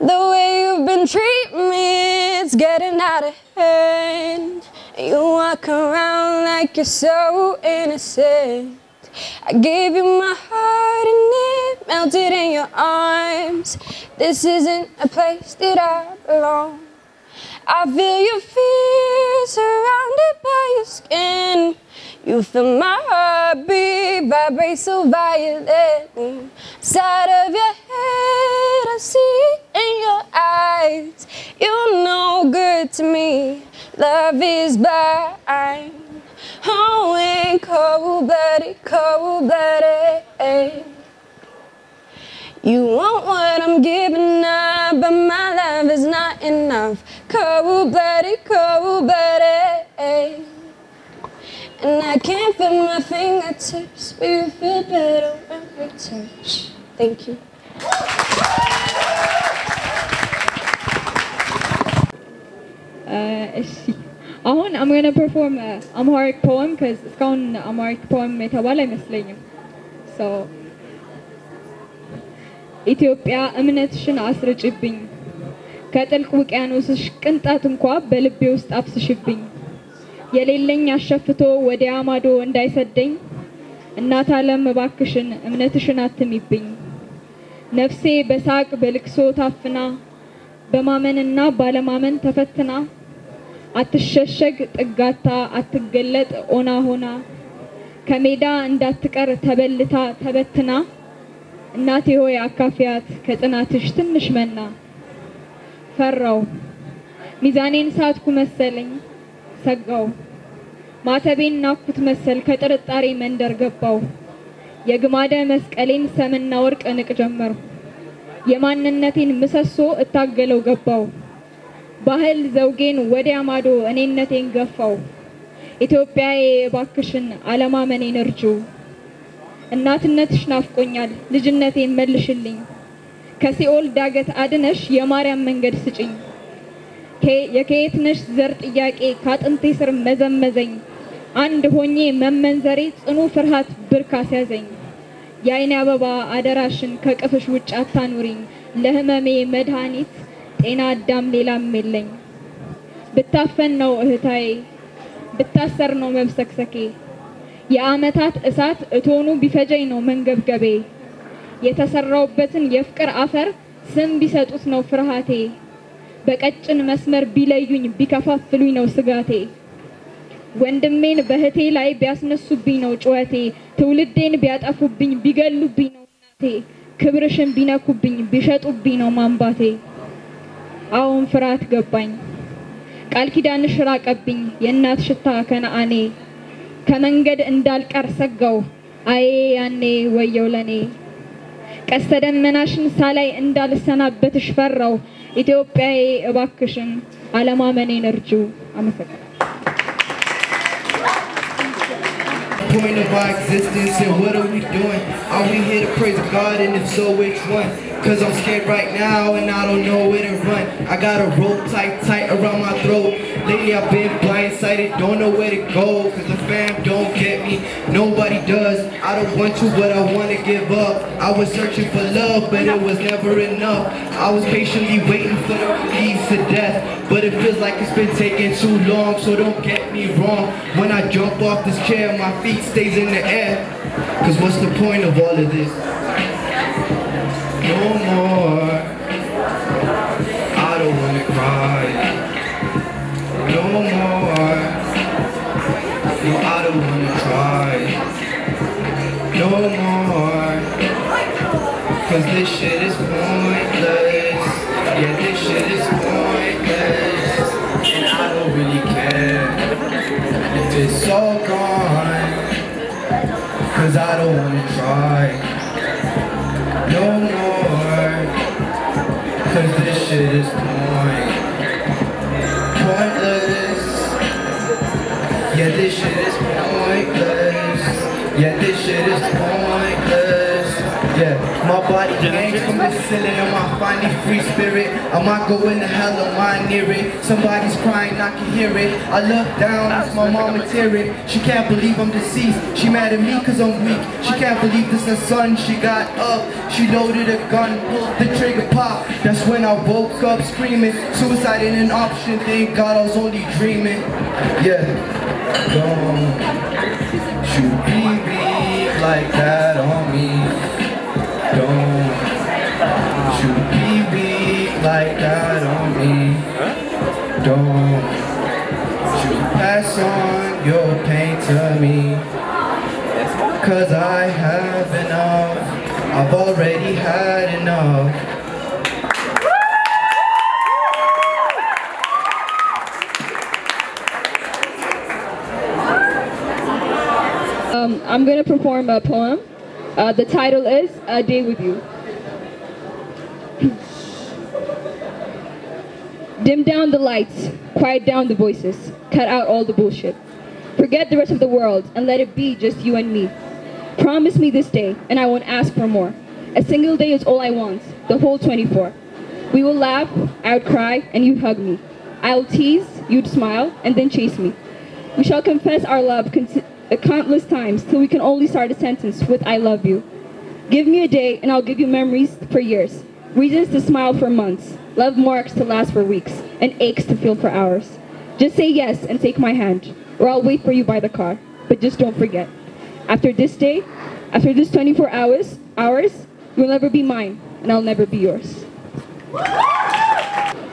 The way you've been treating me, it's getting out of hand. You walk around like you're so innocent. I gave you my heart and it melted in your arms. This isn't a place that I belong. I feel your fear surrounded by your skin. You feel my heartbeat vibrate so violently. Side of your head, I see it in your eyes. You're no good to me. Love is blind. Oh, and cold-blooded. You want what I'm giving up, but my love is not enough. Cold-blooded. And I can't feel my fingertips, but you feel better when we touch. Thank you. I'm going to perform an Amharic poem because it's called an Amharic poem. So, Ethiopia, እምነትሽን አስርጭብኝ ከጥልቅ ውቅያኖስሽ ቅንጣት እንኳን በልቤ ውስጥ አፍስሽብኝ የሌለኝ አሸፍቶ ወዲያ ማዶ እንዳይሰደኝ እናት ዓለም እባክሽን እምነትሽን አትሚብኝ ነፍሴ በሳቅ በልቅሶ ታፍና በማመንና ባለማመን ተፈትና አትሸሸግ ጥጋታ አትገለጥ ኦና ሆና ከሜዳ እንዳትቀር ተበልታ ተበትና እናቴ ሆይ አካፊያት ከጽናትሽ ትንሽ መና ፈራው ሚዛኔን ሳትኩ መሰለኝ ሰጋው ማተቤን ናኩት መሰል ከጥርጣሬ መንደር ገባው የግማደ መስቀሌን ሰምና ወርቅ ንቅ ጀመር የማንነቴን ምሰሶ እታገለው ገባው ባህል ዘውጌን ወዲያ ማዶ እኔነቴን ገፋው ኢትዮጵያዬ ባክሽን አለማመኔን እርጁ እናትነትሽ ናፍቆኛል ልጅነቴን መልሽልኝ ከሲኦል ዳገት አድነሽ የማርያም መንገድ ስጪኝ የከየትነሽ ዘር ጥያቄ ካጥንቴ ስር መዘመዘኝ አንድ ሆኜ መመንዘሬ ጽኑ ፍርሃት ብርካስ ያዘኝ የአይኔ አበባ አደራሽን ከቅፍሽ ውጭ አታኑሪኝ ለህመሜ መድኃኒት ጤና አዳም ሌላም የለኝ ብታፈን ነው እህታዬ ብታሰር ነው መብሰክሰኬ የአመታት እሳት እቶኑ ቢፈጀኝ ነው መንገብገቤ የተሰራውበትን የፍቅር አፈር ስም ቢሰጡት ነው ፍርሃቴ በቀጭን መስመር ቢለዩኝ ቢከፋፍሉኝ ነው ስጋቴ ወንድሜን በህቴ ላይ ቢያስነሱብኝ ነው ጩኸቴ ትውልዴን ቢያጠፉብኝ ቢገሉብኝ ነው እናቴ ክብርሽን ቢነኩብኝ ቢሸጡብኝ ነው ማንባቴ አሁን ፍርሃት ገባኝ ቃል ኪዳንሽ ራቀብኝ የእናት ሽታ ከነአኔ ከመንገድ እንዳልቀር ሰጋው አዬ ያኔ ወየው ለኔ ቀስተ ደመናሽን ሳላይ እንዳልሰናበትሽ ፈራው ኢትዮጵያዬ እባክሽን አለማመኔን እርጁ አመሰግናለሁ Point of our existence and what are we doing? Are we here to praise God and if so which one? Cause I'm scared right now and I don't know where to run. I got a rope tight around my throat. Lately I've been blindsided, don't know where to go. Cause the fam don't get me, nobody does. I don't want to but I wanna give up. I was searching for love but it was never enough. I was patiently waiting for the release to death. But it feels like it's been taking too long, so don't get me wrong. When I jump off this chair my feet stays in the air. Cause what's the point of all of this? No more. I don't wanna cry. No more. No, I don't wanna try. No more. Cause this shit is pointless. Yeah, this shit is pointless. And I don't really care if it's all gone. Cause I don't wanna try. No more. Cause this shit is pointless. Yeah, this shit is pointless. Yeah, this shit is pointless. Yeah, my body hangs from the ceiling of my finally free spirit. I might go into hell or mine near it. Somebody's crying, I can hear it. I look down, it's my mama tearing. She can't believe I'm deceased. She mad at me cause I'm weak. She can't believe this is son. She got up, she loaded a gun, pulled the trigger pop. That's when I woke up screaming. Suicide ain't an option, thank God I was only dreaming. Yeah, don't you be weak like that on me. Don't you be weak like that on me. Don't you pass on your pain to me. Cause I have enough. I've already had enough. I'm gonna perform a poem. The title is A Day With You. Dim down the lights, quiet down the voices, cut out all the bullshit. Forget the rest of the world and let it be just you and me. Promise me this day and I won't ask for more. A single day is all I want, the whole 24. We will laugh, I would cry, and you'd hug me. I'll tease, you'd smile, and then chase me. We shall confess our love countless times till we can only start a sentence with I love you. Give me a day and I'll give you memories for years, reasons to smile for months, love marks to last for weeks, and aches to feel for hours. Just say yes and take my hand, or I'll wait for you by the car, but just don't forget. After this day, after this 24 hours, you'll never be mine and I'll never be yours.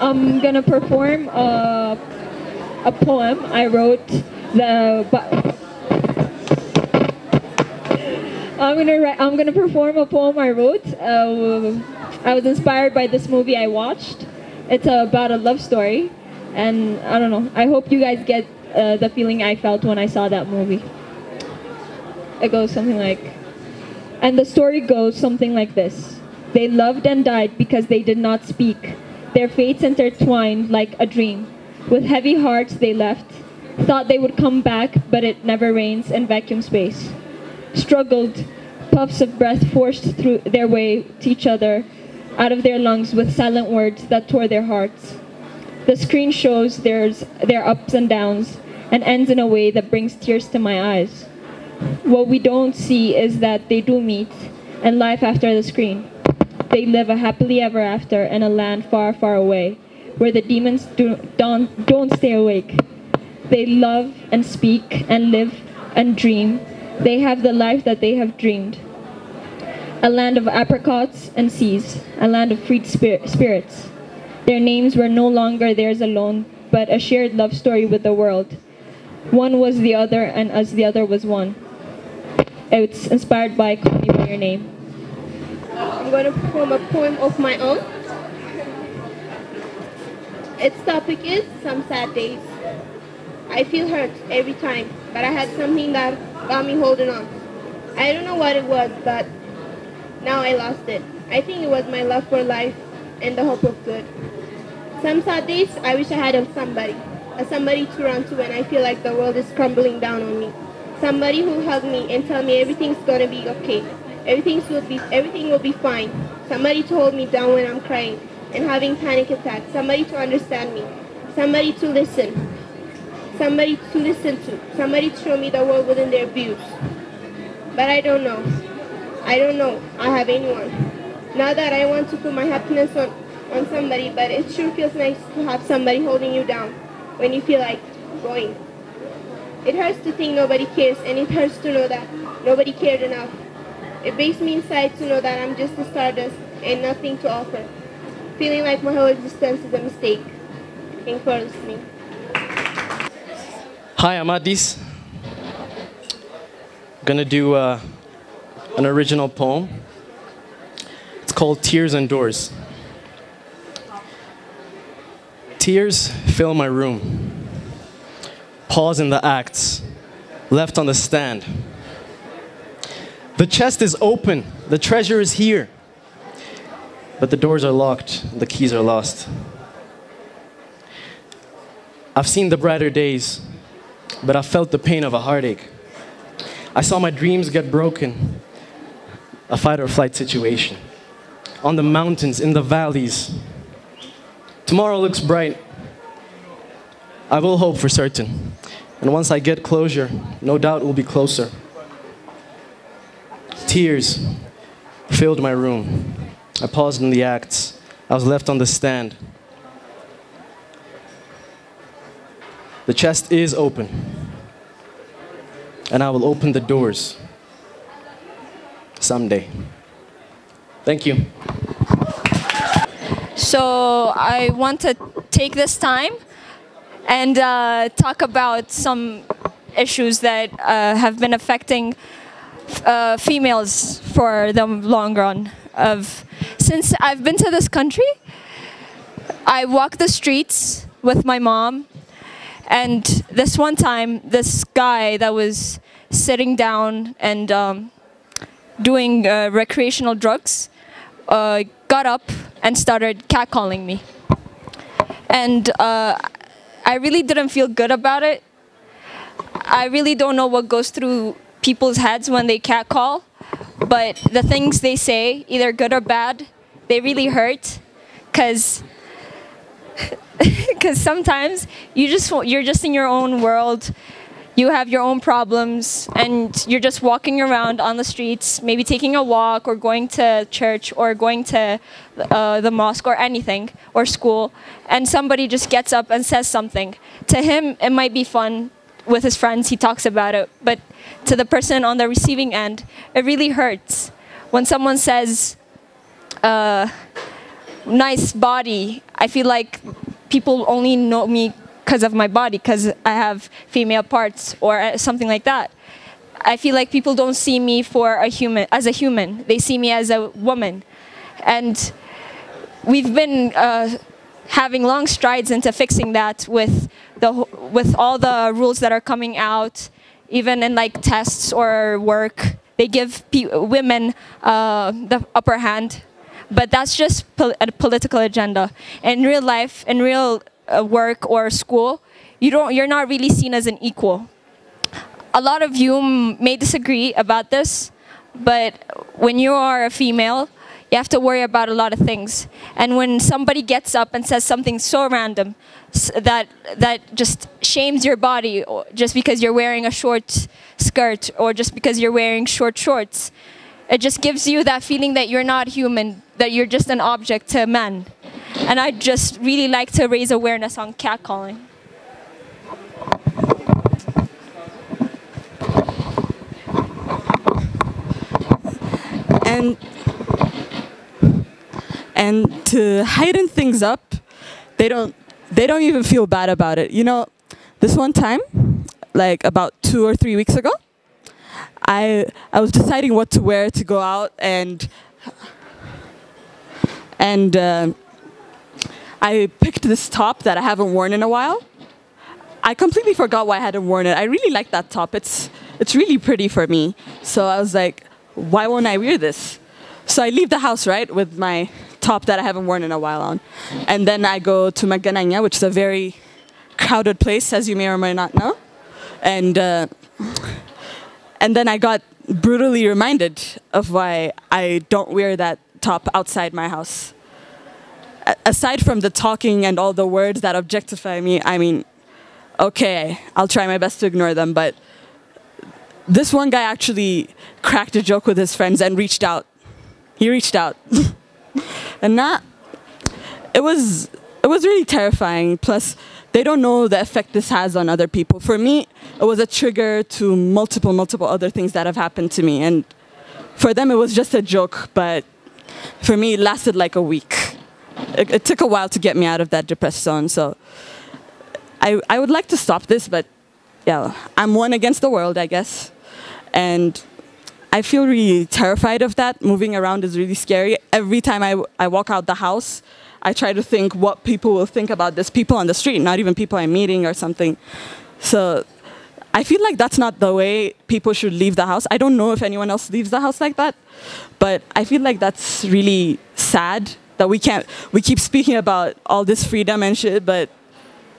I'm gonna perform a poem I wrote. I'm gonna perform a poem I wrote. I was inspired by this movie I watched. It's about a love story, and I don't know. I hope you guys get the feeling I felt when I saw that movie. It goes something like, and the story goes something like this. They loved and died because they did not speak. Their fates intertwined like a dream. With heavy hearts they left. Thought they would come back, but it never rains in vacuum space. Struggled, puffs of breath forced through their way to each other, out of their lungs with silent words that tore their hearts. The screen shows their ups and downs and ends in a way that brings tears to my eyes. What we don't see is that they do meet, and life after the screen. They live a happily ever after in a land far, far away, where the demons don't stay awake. They love and speak and live and dream. They have the life that they have dreamed. A land of apricots and seas, a land of freed spirits. Their names were no longer theirs alone, but a shared love story with the world. One was the other, and as the other was one. It's inspired by Call Me By Your Name. I'm going to perform a poem of my own. Its topic is Some Sad Days. I feel hurt every time, but I had something that got me holding on. I don't know what it was, but now I lost it. I think it was my love for life and the hope of good. Some sad days, I wish I had a somebody to run to when I feel like the world is crumbling down on me. Somebody who hug me and tell me everything's gonna be okay. Everything will be fine. Somebody to hold me down when I'm crying and having panic attacks. Somebody to understand me. Somebody to listen. Somebody to listen to. Somebody to show me the world within their views. But I don't know. I have anyone. Not that I want to put my happiness on somebody, but it sure feels nice to have somebody holding you down when you feel like going. It hurts to think nobody cares, and it hurts to know that nobody cared enough. It breaks me inside to know that I'm just a stardust and nothing to offer. Feeling like my whole existence is a mistake. Thanks for listening. Hi, I'm Adis. I'm gonna do an original poem. It's called Tears and Doors. Tears fill my room. Pause in the acts, left on the stand. The chest is open, the treasure is here. But the doors are locked, the keys are lost. I've seen the brighter days, but I felt the pain of a heartache. I saw my dreams get broken. a fight or flight situation. On the mountains, in the valleys. Tomorrow looks bright. I will hope for certain. And once I get closure, no doubt we'll be closer. Tears filled my room. I paused in the acts. I was left on the stand. The chest is open. And I will open the doors someday. Thank you. So I want to take this time and talk about some issues that have been affecting females for the long run. Since I've been to this country, I walk the streets with my mom, and this one time, this guy that was sitting down and doing recreational drugs got up and started catcalling me. And I really didn't feel good about it. I really don't know what goes through people's heads when they catcall, but the things they say, either good or bad, they really hurt, because sometimes you're just in your own world. You have your own problems, and you're just walking around on the streets, maybe taking a walk or going to church or going to the mosque or anything, or school, and somebody just gets up and says something. To him, it might be fun. With his friends, he talks about it, but to the person on the receiving end, it really hurts. When someone says, nice body, I feel like people only know me because of my body, because I have female parts or something like that. I feel like people don't see me as a human. They see me as a woman. And we've been having long strides into fixing that with all the rules that are coming out, even in like tests or work. They give women the upper hand, but that's just a political agenda. In real life, in real work or school, you're not really seen as an equal. A lot of you may disagree about this, but when you are a female, you have to worry about a lot of things. And when somebody gets up and says something so random that just shames your body, just because you're wearing a short skirt or just because you're wearing short shorts, it just gives you that feeling that you're not human, that you're just an object to men. And I just really like to raise awareness on catcalling. And to heighten things up, they don't even feel bad about it. You know, this one time, like about 2 or 3 weeks ago, I was deciding what to wear to go out, and I picked this top that I haven't worn in a while. I completely forgot why I hadn't worn it. I really like that top. It's really pretty for me. So I was like, why won't I wear this? So I leave the house, right, with my top that I haven't worn in a while on. And then I go to Maganaña, which is a very crowded place, as you may or may not know. And then I got brutally reminded of why I don't wear that top outside my house. Aside from the talking and all the words that objectify me, I mean, okay, I'll try my best to ignore them, but this one guy actually cracked a joke with his friends and reached out. He reached out. And it was really terrifying. Plus, they don't know the effect this has on other people. For me, it was a trigger to multiple other things that have happened to me. And for them, it was just a joke, but for me, it lasted like a week. It took a while to get me out of that depressed zone. So I would like to stop this, but yeah, I'm one against the world, I guess. And I feel really terrified of that. Moving around is really scary. Every time I walk out the house, I try to think what people will think about this. People on the street, not even people I'm meeting or something. So I feel like that's not the way people should leave the house. I don't know if anyone else leaves the house like that, but I feel like that's really sad that we keep speaking about all this freedom and shit, but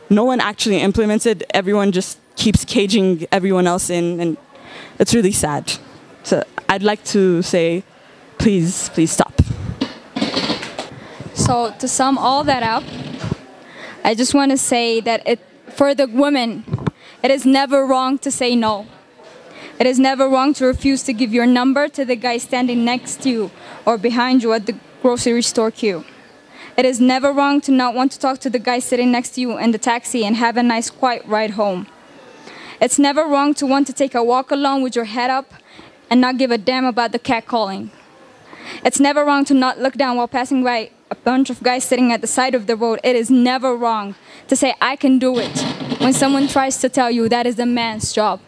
no one actually implements it. Everyone just keeps caging everyone else in, and it's really sad. So I'd like to say please stop. So to sum all that up, I just want to say that for the women, it is never wrong to say no. It is never wrong to refuse to give your number to the guy standing next to you or behind you at the grocery store queue. It is never wrong to not want to talk to the guy sitting next to you in the taxi and have a nice quiet ride home. It's never wrong to want to take a walk alone with your head up and not give a damn about the cat calling. It's never wrong to not look down while passing by a bunch of guys sitting at the side of the road. It is never wrong to say, I can do it, when someone tries to tell you that is a man's job.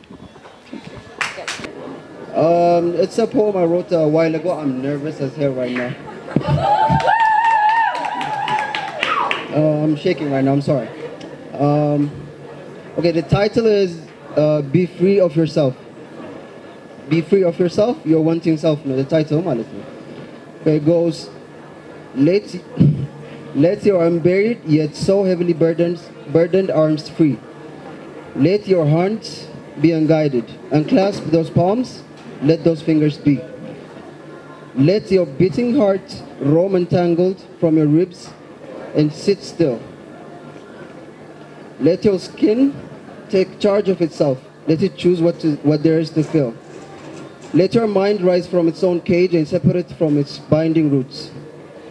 It's a poem I wrote a while ago. I'm nervous as hell right now. I'm shaking right now, I'm sorry. Okay, the title is Be Free of Yourself. Be free of yourself, you're wanting self. No, the title, okay, it goes, let your unburied yet so heavily burdened arms free. Let your hands be unguided. Unclasp those palms, let those fingers be. Let your beating heart roam entangled from your ribs and sit still. Let your skin take charge of itself. Let it choose what there is to feel. Let your mind rise from its own cage and separate from its binding roots.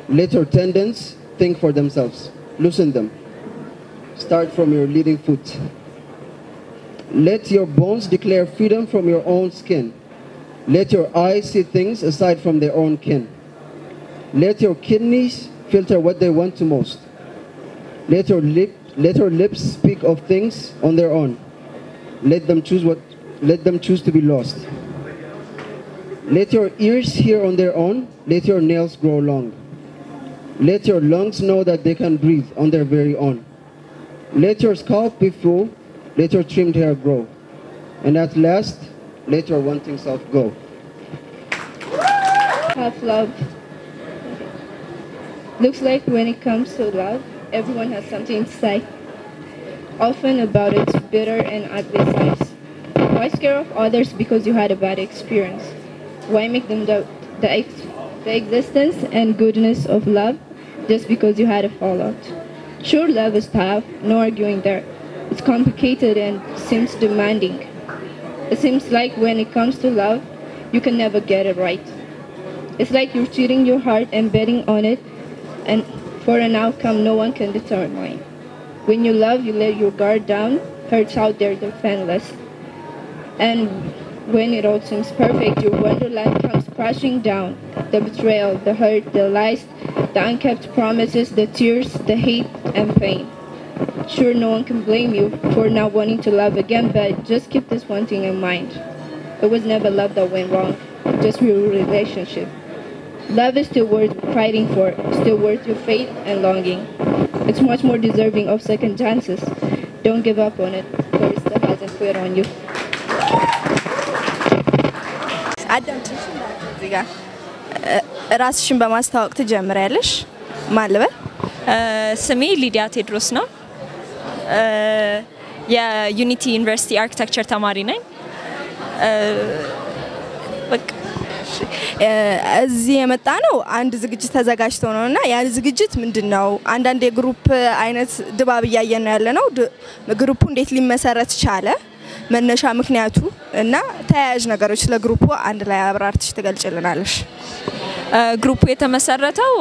Let your tendons think for themselves. Loosen them. Start from your leading foot. Let your bones declare freedom from your own skin. Let your eyes see things aside from their own kin. Let your kidneys filter what they want to most. Let your lips speak of things on their own. Let them choose to be lost. Let your ears hear on their own. Let your nails grow long. Let your lungs know that they can breathe on their very own. Let your scalp be full. Let your trimmed hair grow. And at last, let your wanting self go. Half love. Looks like when it comes to love, everyone has something to say. Often about its bitter and ugly sides. Why scare off others because you had a bad experience? Why make them doubt the existence and goodness of love just because you had a fallout? Sure, love is tough, no arguing there. It's complicated and seems demanding. It seems like when it comes to love, you can never get it right. It's like you're cheating your heart and betting on it, and for an outcome no one can determine. When you love, you let your guard down, hurts out there defenseless. And when it all seems perfect, your wonderland comes crashing down. The betrayal, the hurt, the lies, the unkept promises, the tears, the hate and pain. Sure, no one can blame you for not wanting to love again, but just keep this one thing in mind. It was never love that went wrong, just your relationship. Love is still worth fighting for, still worth your faith and longing. It's much more deserving of second chances. Don't give up on it, for it still hasn't quit on you. ራስሽን በማስተዋወቅ ትጀምሪያለሽ? ማን ልበል? ስሜ ሊዲያ ቴድሮስ ነው። የዩኒቲ ዩኒቨርሲቲ አርኪቴክቸር ተማሪ ነኝ። እዚህ የመጣ ነው አንድ ዝግጅት ተዘጋጅቶ ነውና ያ ዝግጅት ምንድነው? አንዳንድ የግሩፕ አይነት ድባብ ያያየን ነው ያለነው። ግሩፑ እንዴት ሊመሰረት ቻለ? መነሻ ምክንያቱ እና ተያያዥ ነገሮች ለግሩፑ አንድ ላይ አብራርተሽ ትገልጭልናለሽ? ግሩፑ የተመሰረተው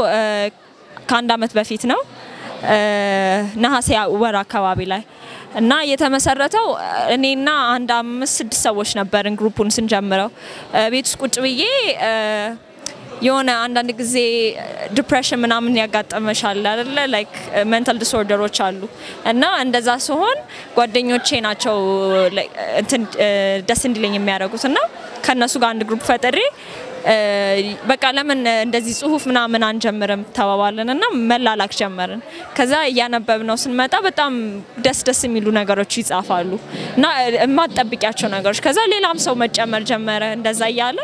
ከአንድ አመት በፊት ነው። ነሐሴ ወር አካባቢ ላይ እና የተመሰረተው እኔና አንድ 5-6 ሰዎች ነበርን ግሩፑን ስንጀምረው ቤት ውስጥ ቁጭ ብዬ የሆነ አንዳንድ ጊዜ ዲፕሬሽን ምናምን ያጋጠመሻል አይደለ ላይክ ሜንታል ዲስኦርደሮች አሉ እና እንደዛ ሲሆን ጓደኞቼ ናቸው እንትን ደስ እንዲለኝ የሚያደርጉትና ከነሱ ጋር አንድ ግሩፕ ፈጥሬ በቃ ለምን እንደዚህ ጽሁፍ ምናምን አንጀምርም ተባባለንና መላላክ ጀመርን። ከዛ ያነበብነው ስንመጣ በጣም ደስ የሚሉ ነገሮች ይጻፋሉ እና ማጠብቂያቸው ነገሮች ከዛ ሌላም ሰው መጨመር ጀመረ እንደዛ ያለ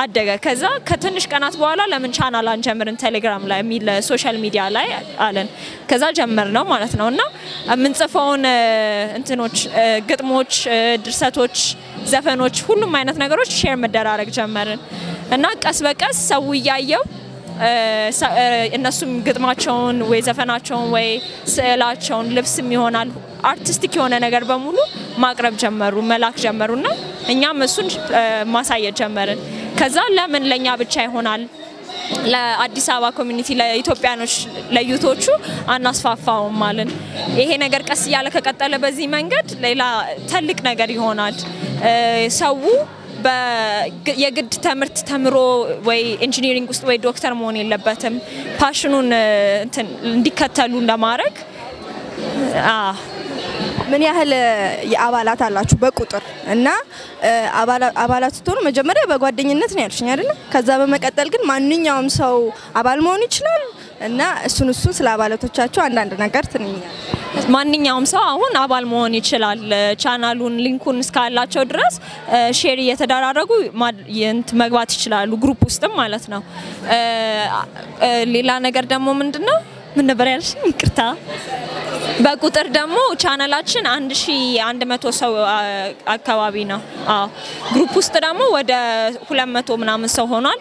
አደገ። ከዛ ከትንሽ ቀናት በኋላ ለምን ቻናል አንጀምርን ቴሌግራም ላይ ሚል ሶሻል ሚዲያ ላይ አለን። ከዛ ጀመርነው ማለት ነውና ምንጽፈውን እንትኖች ግጥሞች ድርሰቶች ዘፈኖች ሁሉም አይነት ነገሮች ሼር መደራረግ ጀመርን። እና ቀስ በቀስ ሰው ያያየው እነሱም ግጥማቸውን ወይ ዘፈናቸውን ወይ ስዕላቸውን ልብስም ይሆናል አርቲስቲክ የሆነ ነገር በሙሉ ማቅረብ ጀመሩ መላክ ጀመሩና እኛም እሱን ማሳየት ጀመርን ከዛ ለምን ለኛ ብቻ ይሆናል ለአዲስ አበባ ኮሚኒቲ ለኢትዮጵያኖች ለዩቶቹ አናስፋፋው ማለት ይሄ ነገር ቀስ ያለ ከቀጠለ በዚህ መንገድ ሌላ ትልቅ ነገር ይሆናል ሰው የግድ ትምህርት ተምሮ ወይ ኢንጂነሪንግ ውስጥ ወይ ዶክተር መሆን የለበትም ፓሽኑን እንዲከተሉ ለማድረግ ምን ያህል የአባላት አላችሁ በቁጥር እና አባላት ስትሆኑ መጀመሪያ በጓደኝነት ነው ያልሽኝ አይደል ከዛ በመቀጠል ግን ማንኛውም ሰው አባል መሆን ይችላል እና እሱን ስለ አባላቶቻችሁ አንዳንድ ነገር ትንኛል ማንኛውም ሰው አሁን አባል መሆን ይችላል ቻናሉን ሊንኩን እስካላቸው ድረስ ሼር እየተደራረጉ መግባት ይችላሉ ግሩፕ ውስጥም ማለት ነው ሌላ ነገር ደግሞ ምንድነው ምን ነበር ያልሽኝ ይቅርታ በቁጥር ደግሞ ቻናላችን 1100 ሰው አካባቢ ነው ግሩፕ ውስጥ ደግሞ ወደ 200 ምናምን ሰው ሆኗል